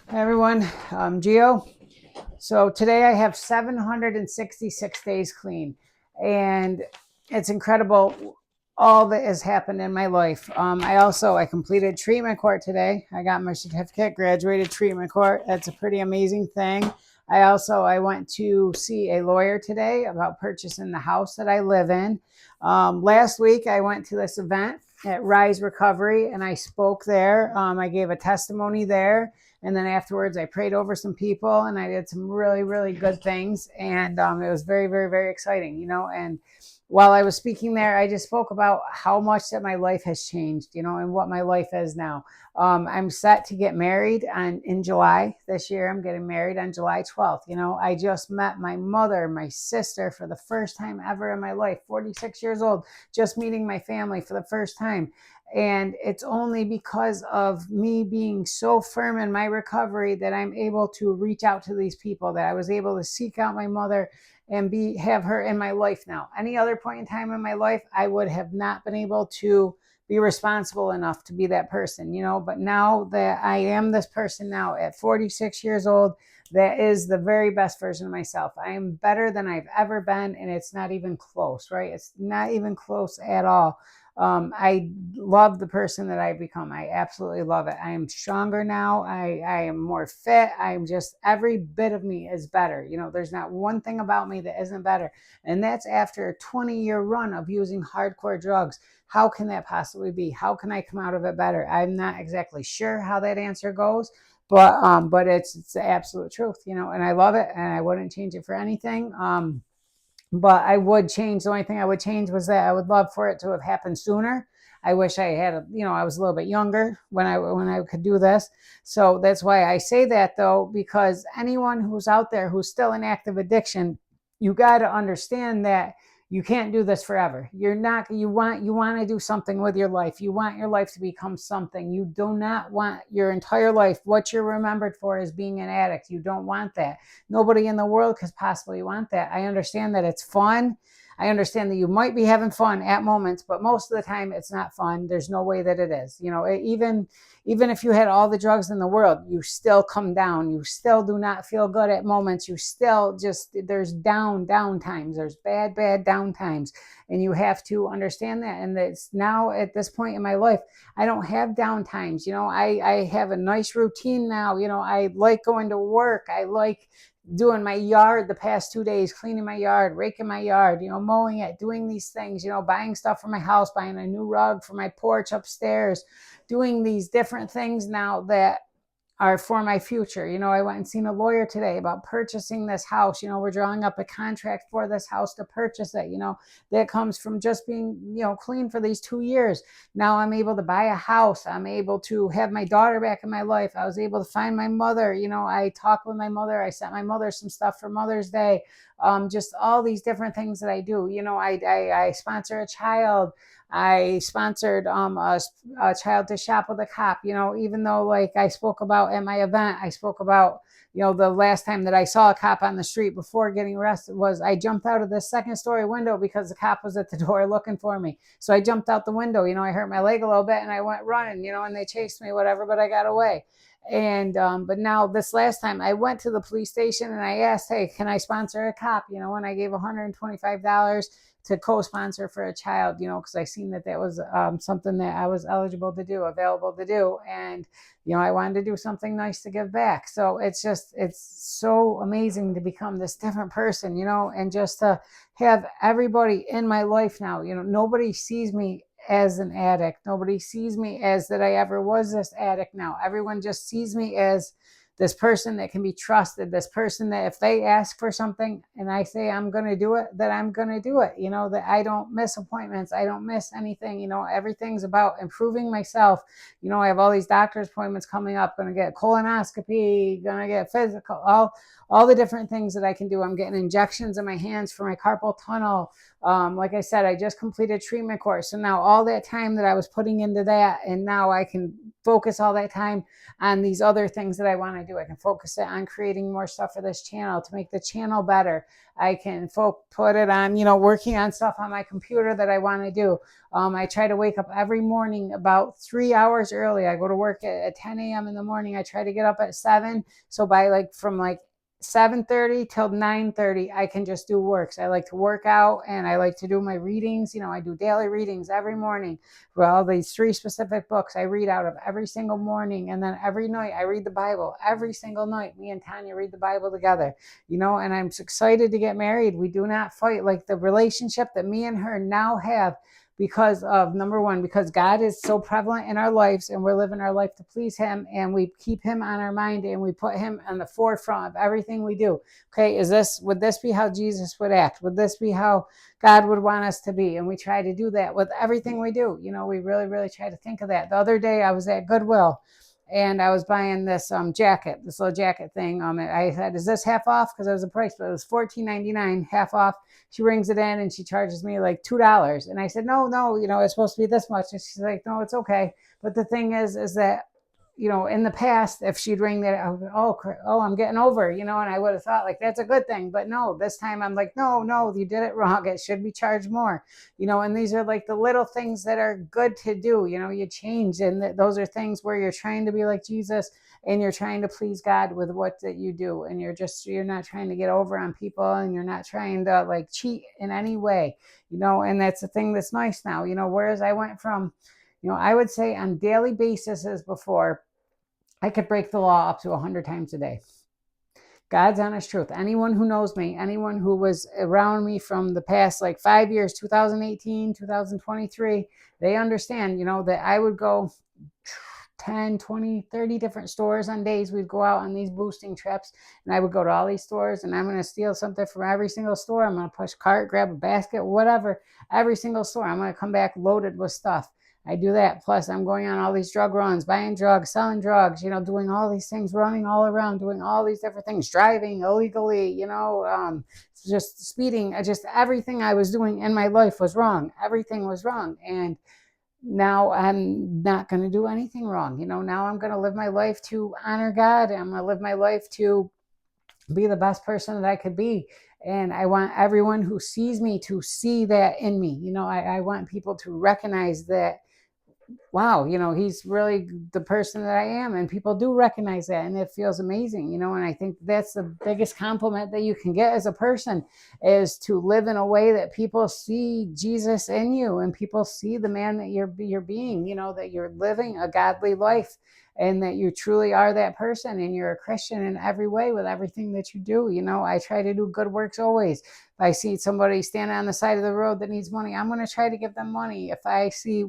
Hi everyone, I'm Gio. So today I have 766 days clean, and it's incredible all that has happened in my life. I completed treatment court today. I got my certificate, graduated treatment court. That's a pretty amazing thing. I went to see a lawyer today about purchasing the house that I live in. Last week I went to this event at Rise Recovery and I spoke there. I gave a testimony there. And then afterwards, I prayed over some people and I did some really, really good things. And it was very, very, very exciting, And while I was speaking there, I just spoke about how much that my life has changed, and what my life is now. I'm set to get married in July this year. I'm getting married on July 12th. I just met my mother, my sister for the first time ever in my life, 46 years old, just meeting my family for the first time. And it's only because of me being so firm in my recovery that I'm able to reach out to these people, that I was able to seek out my mother and have her in my life now. Any other point in time in my life, I would have not been able to be responsible enough to be that person, But now that I am this person now at 46 years old, that is the very best version of myself. I am better than I've ever been, and it's not even close, right? It's not even close at all. I love the person that I've become. I absolutely love it. I am stronger now. I am more fit. I'm just, every bit of me is better. There's not one thing about me that isn't better. And that's after a 20-year run of using hardcore drugs. How can that possibly be? How can I come out of it better? I'm not exactly sure how that answer goes, but it's the absolute truth, and I love it and I wouldn't change it for anything. But I would change. The only thing I would change was that I would love for it to have happened sooner. I wish I had, I was a little bit younger when I could do this. So that's why I say that, though, because anyone who's out there who's still in active addiction, you got to understand that you can't do this forever. You're not, you want to do something with your life. You want your life to become something. You do not want your entire life, what you're remembered for, is being an addict. You don't want that. Nobody in the world could possibly want that. I understand that it's fun. I understand that you might be having fun at moments, but most of the time it's not fun. There's no way that it is. Even if you had all the drugs in the world, you still come down. You still do not feel good at moments. You still just, there's down times. There's bad down times. And you have to understand that. And it's now at this point in my life, I don't have down times. I have a nice routine now. I like going to work. I like doing my yard the past 2 days, cleaning my yard, raking my yard, mowing it, doing these things, buying stuff for my house, buying a new rug for my porch upstairs, doing these different things now that are for my future. I went and seen a lawyer today about purchasing this house. We're drawing up a contract for this house to purchase it. That comes from just being, clean for these 2 years. Now I'm able to buy a house. I'm able to have my daughter back in my life. I was able to find my mother. I talked with my mother. I sent my mother some stuff for Mother's Day. Just all these different things that I do. I sponsor a child. I sponsored a child to shop with a cop. Even though, like I spoke about at my event, I spoke about, the last time that I saw a cop on the street before getting arrested was I jumped out of the second story window because the cop was at the door looking for me. So I jumped out the window. I hurt my leg a little bit and I went running, and they chased me, whatever, but I got away. And but now this last time I went to the police station and I asked, hey, can I sponsor a cop? And I gave $125 to co-sponsor for a child, because I seen that was something that I was eligible to do, available to do. And, I wanted to do something nice to give back. So it's so amazing to become this different person, and just to have everybody in my life now, nobody sees me as an addict. Nobody sees me as that I ever was this addict now. Everyone just sees me as this person that can be trusted, this person that if they ask for something and I say I'm going to do it, that I'm going to do it, that I don't miss appointments. I don't miss anything. Everything's about improving myself. I have all these doctor's appointments coming up, going to get colonoscopy, going to get physical, all the different things that I can do. I'm getting injections in my hands for my carpal tunnel. Like I said, I just completed treatment course. So now all that time that I was putting into that, and now I can focus all that time on these other things that I want to do. I can focus it on creating more stuff for this channel to make the channel better. I can put it on, working on stuff on my computer that I want to do. I try to wake up every morning about 3 hours early. I go to work at 10 a.m. in the morning. I try to get up at 7. So from 7:30 till 9:30, I can just do works. I like to work out and I like to do my readings. I do daily readings every morning for all these 3 specific books I read out of every single morning. And then every night I read the Bible. Every single night, me and Tanya read the Bible together, and I'm excited to get married. We do not fight. Like the relationship that me and her now have, because of, number one, because God is so prevalent in our lives and we're living our life to please him, and we keep him on our mind and we put him on the forefront of everything we do. Okay, would this be how Jesus would act? Would this be how God would want us to be? And we try to do that with everything we do. We really, really try to think of that. The other day I was at Goodwill and I was buying this jacket, this little jacket thing. I said, is this half off? Because it was a price, but it was $14.99, half off. She brings it in and she charges me like $2. And I said, no, it's supposed to be this much. And she's like, no, it's okay. But the thing is that, in the past, if she'd ring that, I would go, oh, I'm getting over, and I would have thought like, that's a good thing. But no, this time I'm like, no, you did it wrong. It should be charged more, and these are like the little things that are good to do. You change. And those are things where you're trying to be like Jesus and you're trying to please God with what that you do. And you're not trying to get over on people, and you're not trying to like cheat in any way, and that's the thing that's nice now, whereas I went from, I would say on daily basis as before, I could break the law up to 100 times a day. God's honest truth. Anyone who knows me, anyone who was around me from the past 5 years, 2018, 2023, they understand, that I would go 10, 20, 30 different stores on days. We'd go out on these boosting trips and I would go to all these stores and I'm going to steal something from every single store. I'm going to push cart, grab a basket, whatever, every single store. I'm going to come back loaded with stuff. I do that. Plus, I'm going on all these drug runs, buying drugs, selling drugs, doing all these things, running all around, doing all these different things, driving illegally, just speeding. Just everything I was doing in my life was wrong. Everything was wrong. And now I'm not going to do anything wrong. Now I'm going to live my life to honor God. I'm going to live my life to be the best person that I could be. And I want everyone who sees me to see that in me. I want people to recognize that, wow, he's really the person that I am. And people do recognize that. And it feels amazing, and I think that's the biggest compliment that you can get as a person, is to live in a way that people see Jesus in you and people see the man that you're being, that you're living a godly life and that you truly are that person and you're a Christian in every way with everything that you do. I try to do good works always. If I see somebody standing on the side of the road that needs money, I'm going to try to give them money. If I see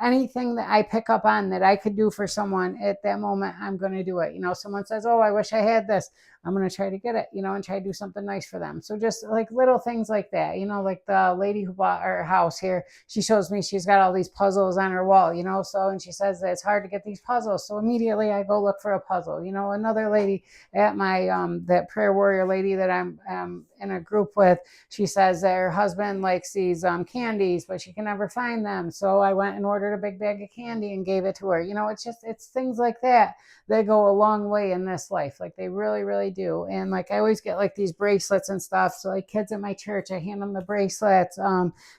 anything that I pick up on that I could do for someone at that moment, I'm going to do it. Someone says, oh, I wish I had this. I'm going to try to get it, and try to do something nice for them. So just like little things like that, like the lady who bought our house here, she shows me she's got all these puzzles on her wall, and she says that it's hard to get these puzzles. So immediately I go look for a puzzle. Another lady at my, that prayer warrior lady that I'm in a group with, she says that her husband likes these candies, but she can never find them. So I went and ordered a big bag of candy and gave it to her. It's things like that go a long way in this life. Like they really, really do. And I always get these bracelets and stuff. So kids at my church, I hand them the bracelets,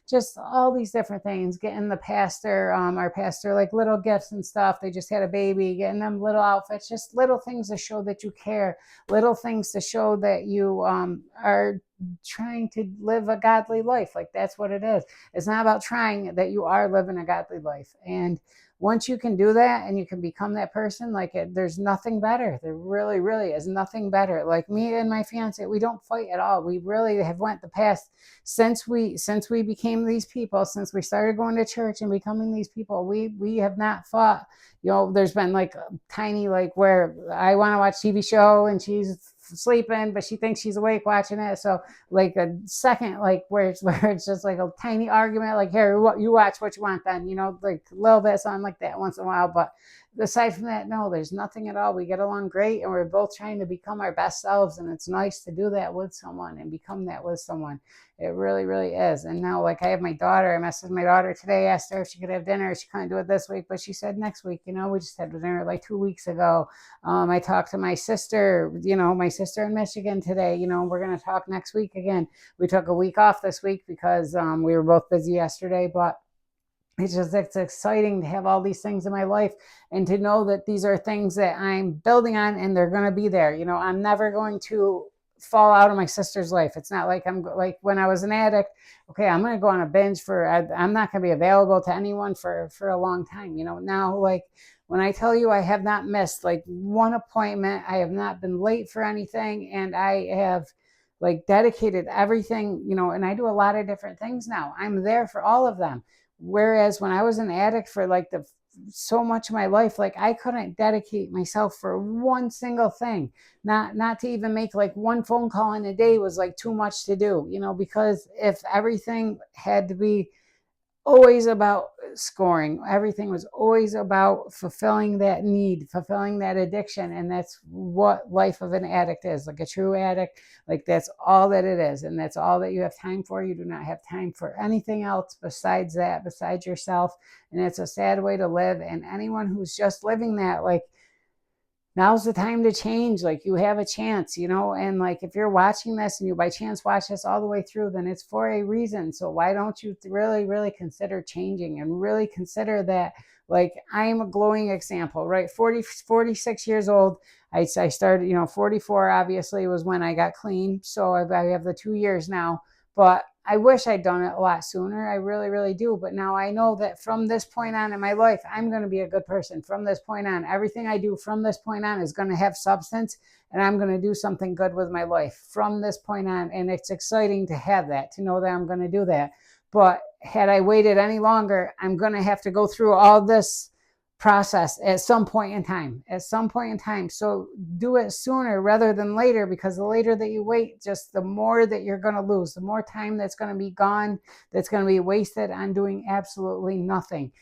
just all these different things, getting the pastor, our pastor, little gifts and stuff. They just had a baby, getting them little outfits, just little things to show that you care, little things to show that you are trying to live a godly life. That's what it is. It's not about trying, that you are living a godly life. And once you can do that and you can become that person, there's nothing better. There really, really is nothing better. Me and my fiance, we don't fight at all. We really have went the past since we became these people, since we started going to church and becoming these people, we have not fought. There's been tiny, where I want to watch TV show and she's sleeping, but she thinks she's awake watching it. So a second, where it's just a tiny argument, here, you watch what you want then, a little bit, something like that once in a while. But aside from that, no, there's nothing at all. We get along great and we're both trying to become our best selves. And it's nice to do that with someone and become that with someone. It really, really is. And now, like, I have my daughter. I messaged my daughter today, asked her if she could have dinner. She couldn't do it this week, but she said next week. We just had dinner like 2 weeks ago. I talked to my sister, my sister in Michigan today. We're going to talk next week again. We took a week off this week because we were both busy yesterday, but it's exciting to have all these things in my life and to know that these are things that I'm building on and they're going to be there. I'm never going to fall out of my sister's life. It's not like I'm like when I was an addict. Okay, I'm going to go on a binge I'm not going to be available to anyone for a long time. Now, like, when I tell you I have not missed like one appointment, I have not been late for anything, and I have like dedicated everything, and I do a lot of different things now. I'm there for all of them. Whereas when I was an addict for like so much of my life, like, I couldn't dedicate myself for one single thing. Not to even make like one phone call in a day was like too much to do, because if everything had to be always about scoring, everything was always about fulfilling that need, fulfilling that addiction. And that's what life of an addict is. Like a true addict, like, that's all that it is, and that's all that you have time for. You do not have time for anything else besides that, besides yourself. And it's a sad way to live. And anyone who's just living that, like, now's the time to change. Like, you have a chance, and like, if you're watching this and you by chance watch this all the way through, then it's for a reason. So why don't you really, really consider changing and really consider that, like, I'm a glowing example, right? 46 years old. I started, 44 obviously was when I got clean. So I have the 2 years now, but I wish I'd done it a lot sooner. I really, really do. But now I know that from this point on in my life, I'm going to be a good person. From this point on, everything I do from this point on is going to have substance, and I'm going to do something good with my life from this point on. And it's exciting to have that, to know that I'm going to do that. But had I waited any longer, I'm going to have to go through all this process at some point in time. So do it sooner rather than later, because the later that you wait, just the more that you're going to lose, the more time that's going to be gone, that's going to be wasted on doing absolutely nothing.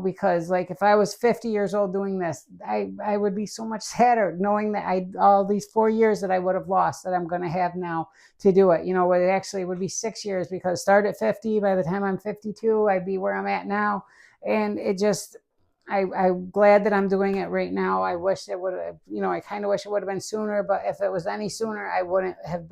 Because like, if I was 50 years old doing this, I would be so much sadder knowing that all these 4 years that I would have lost, that I'm going to have now to do it. It actually would be 6 years, because start at 50, by the time I'm 52, I'd be where I'm at now. And it just, I'm glad that I'm doing it right now. I wish it would have, I kind of wish it would have been sooner, but if it was any sooner, I wouldn't have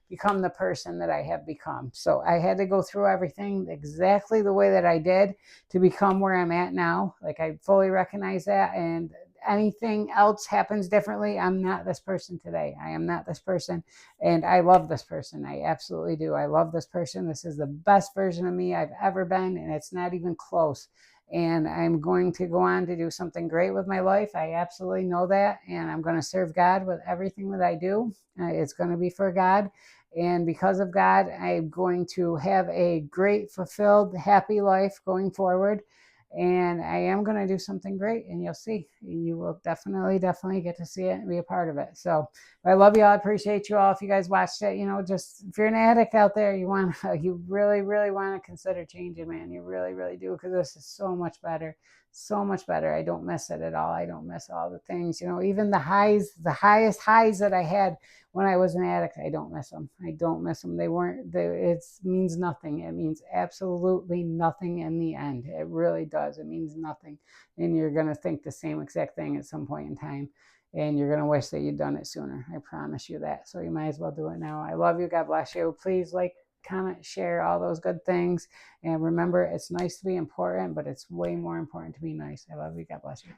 become the person that I have become. So I had to go through everything exactly the way that I did to become where I'm at now. Like, I fully recognize that, and anything else happens differently, I'm not this person today. I am not this person, and I love this person. I absolutely do. I love this person. This is the best version of me I've ever been, and it's not even close. And I'm going to go on to do something great with my life. I absolutely know that. And I'm going to serve God with everything that I do. It's going to be for God. And because of God, I'm going to have a great, fulfilled, happy life going forward. And I am going to do something great, and you'll see. You will definitely get to see it and be a part of it. So I love you all. I appreciate you all. If you guys watched it, just if you're an addict out there, you really, really want to consider changing, man. You really, really do, because this is so much better. So much better. I don't miss it at all. I don't miss all the things, even the highest highs that I had when I was an addict. I don't miss them. It means nothing. It means absolutely nothing in the end. It really does. It means nothing. And you're going to think the same exact thing at some point in time. And you're going to wish that you'd done it sooner. I promise you that. So you might as well do it now. I love you. God bless you. Please comment, share, all those good things. And remember, it's nice to be important, but it's way more important to be nice. I love you. God bless you.